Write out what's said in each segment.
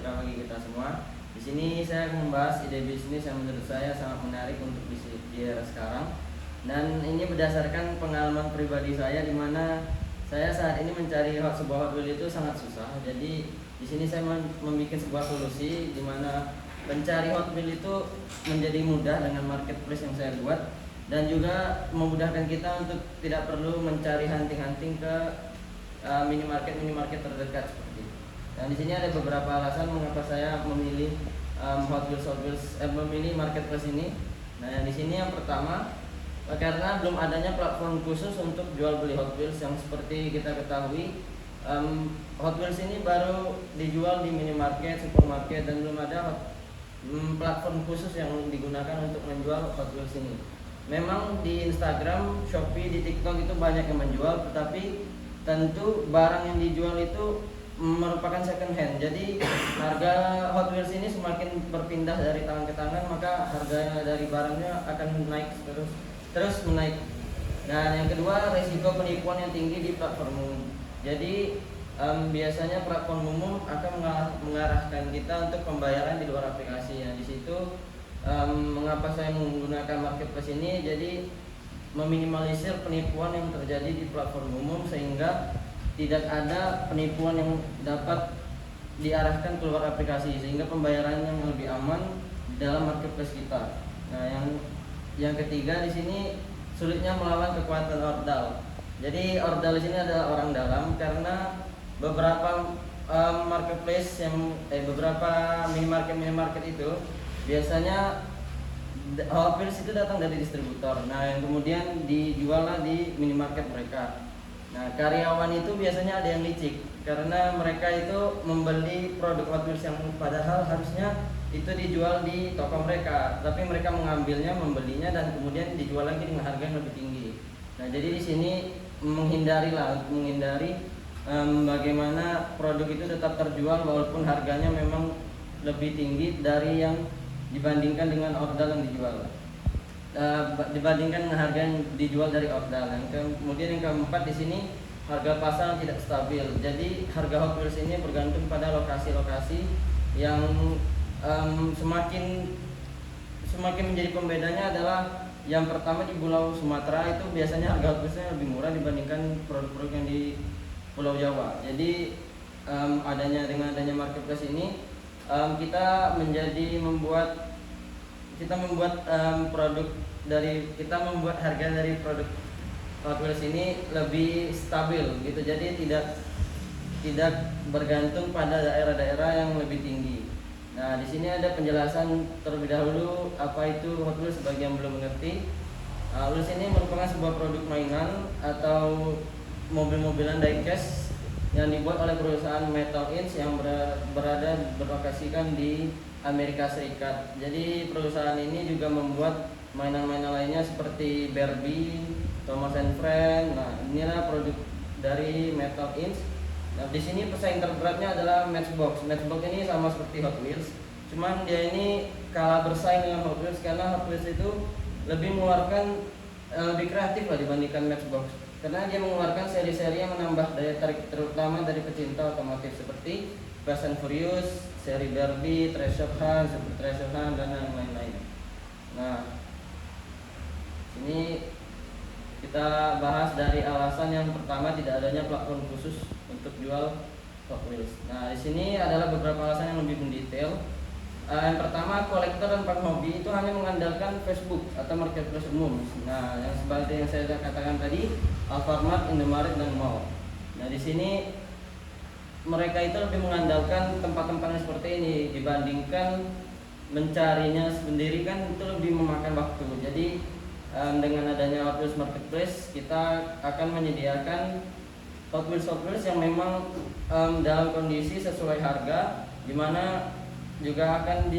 sejahtera bagi kita semua. Di sini saya akan membahas ide bisnis yang menurut saya sangat menarik untuk di era sekarang. Dan ini berdasarkan pengalaman pribadi saya, di mana saya saat ini mencari sebuah Hot Wheels itu sangat susah. Jadi di sini saya membuat sebuah solusi di mana mencari Hot Wheels itu menjadi mudah dengan marketplace yang saya buat, dan juga memudahkan kita untuk tidak perlu mencari hunting-hunting ke minimarket terdekat seperti itu. Dan di sini ada beberapa alasan mengapa saya memilih memilih marketplace ini. Nah, di sini yang pertama, karena belum adanya platform khusus untuk jual beli Hot Wheels. Yang seperti kita ketahui, Hot Wheels ini baru dijual di minimarket, supermarket, dan belum ada platform khusus yang digunakan untuk menjual Hot Wheels ini. Memang di Instagram, Shopee, di TikTok itu banyak yang menjual, tetapi tentu barang yang dijual itu merupakan second hand. Jadi harga Hot Wheels ini semakin berpindah dari tangan ke tangan, maka harga dari barangnya akan naik terus menaik. Dan yang kedua, risiko penipuan yang tinggi di platform umum. Jadi biasanya platform umum akan mengarahkan kita untuk pembayaran di luar aplikasi. Nah, di situ mengapa saya menggunakan marketplace ini, jadi meminimalisir penipuan yang terjadi di platform umum, sehingga tidak ada penipuan yang dapat diarahkan keluar aplikasi, sehingga pembayaran yang lebih aman dalam marketplace kita. Nah, yang ketiga, di sini sulitnya melawan kekuatan ordal. Jadi ordal di sini adalah orang dalam, karena beberapa marketplace beberapa minimarket itu biasanya Hot Wheels itu datang dari distributor. Nah, yang kemudian dijual di minimarket mereka. Nah, karyawan itu biasanya ada yang licik, karena mereka itu membeli produk Hot Wheels yang padahal harusnya itu dijual di toko mereka, tapi mereka membelinya dan kemudian dijual lagi dengan harga yang lebih tinggi. Nah, jadi di sini menghindari bagaimana produk itu tetap terjual walaupun harganya memang lebih tinggi dari yang dibandingkan dengan ordal yang dijual. Dibandingkan dengan harga yang dijual dari ordal. Kemudian yang keempat, di sini harga pasar tidak stabil. Jadi harga Hot Wheels ini bergantung pada lokasi-lokasi yang semakin menjadi pembedanya adalah yang pertama di Pulau Sumatera itu biasanya harga Hot Wheelsnya lebih murah dibandingkan produk-produk yang di Pulau Jawa. Jadi dengan adanya marketplace ini kita membuat harga dari produk Hot Wheels ini lebih stabil gitu. Jadi tidak bergantung pada daerah-daerah yang lebih tinggi. Nah, di sini ada penjelasan terlebih dahulu apa itu Hot Wheels bagi yang belum mengerti. Hot Wheels ini merupakan sebuah produk mainan atau mobil-mobilan diecast yang dibuat oleh perusahaan Metal Inc. yang berlokasikan di Amerika Serikat. Jadi perusahaan ini juga membuat mainan-mainan lainnya seperti Barbie, Thomas and Friends. Nah, inilah produk dari Metal Inc. Nah, di sini pesaing terberatnya adalah Matchbox. Matchbox ini sama seperti Hot Wheels, cuman dia ini kalah bersaing dengan Hot Wheels karena Hot Wheels itu lebih kreatif lah dibandingkan Matchbox. Karena dia mengeluarkan seri-seri yang menambah daya tarik terutama dari pecinta otomotif seperti Fast and Furious, seri Barbie, Treasure Hunt, dan yang lain-lain. Nah, ini kita bahas dari alasan yang pertama, tidak adanya platform khusus untuk jual Hot Wheels. Nah, di sini adalah beberapa alasan yang lebih mendetail. Yang pertama, kolektor dan penghobi itu hanya mengandalkan Facebook atau marketplace umum. Nah, yang seperti yang saya katakan tadi, Alfamart, Indomaret, dan mall. Nah, di sini mereka itu lebih mengandalkan tempat-tempat yang seperti ini dibandingkan mencarinya sendiri, kan itu lebih memakan waktu. Jadi dengan adanya Hot Wheels Marketplace, kita akan menyediakan Hot Wheels yang memang dalam kondisi sesuai harga, di mana juga akan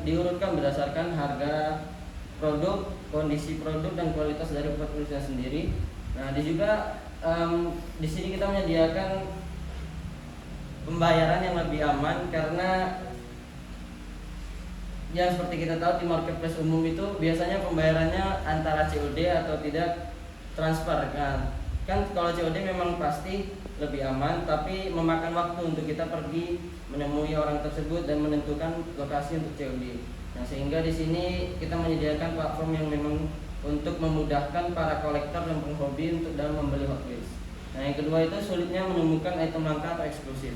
diurutkan berdasarkan harga produk, kondisi produk, dan kualitas dari Hot Wheels-nya sendiri. Nah, di sini kita menyediakan pembayaran yang lebih aman, karena yang seperti kita tahu di marketplace umum itu biasanya pembayarannya antara COD atau tidak transfer kan. Kan kalau COD memang pasti lebih aman, tapi memakan waktu untuk kita pergi menemui orang tersebut dan menentukan lokasi untuk COD. Nah, sehingga di sini kita menyediakan platform yang memang untuk memudahkan para kolektor dan penghobi untuk dalam membeli Hot Wheels. Nah, yang kedua itu sulitnya menemukan item langka atau eksklusif.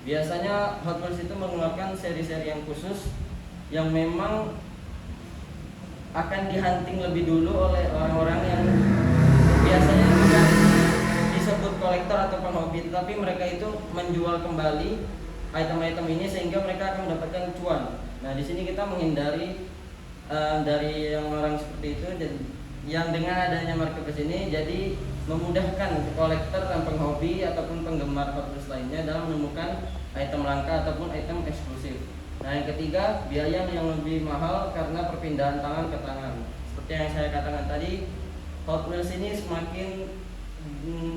Biasanya Hot Wheels itu mengeluarkan seri-seri yang khusus yang memang akan dihunting lebih dulu oleh orang-orang yang biasanya bukan disebut kolektor atau penghobi, tapi mereka itu menjual kembali item-item ini sehingga mereka akan mendapatkan cuan. Nah, di sini kita menghindari dari yang orang seperti itu, dan yang dengan adanya marketplace ini jadi memudahkan kolektor dan penghobi ataupun penggemar Hot Wheels lainnya dalam menemukan item langka ataupun item eksklusif. Nah, yang ketiga, biaya yang lebih mahal karena perpindahan tangan ke tangan. Seperti yang saya katakan tadi, Hot Wheels ini semakin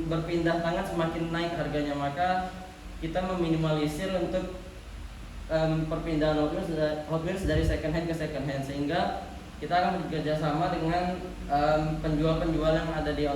berpindah tangan semakin naik harganya, maka kita meminimalisir untuk perpindahan Hot Wheels dari second hand ke second hand, sehingga kita akan bekerja sama dengan penjual-penjual yang ada di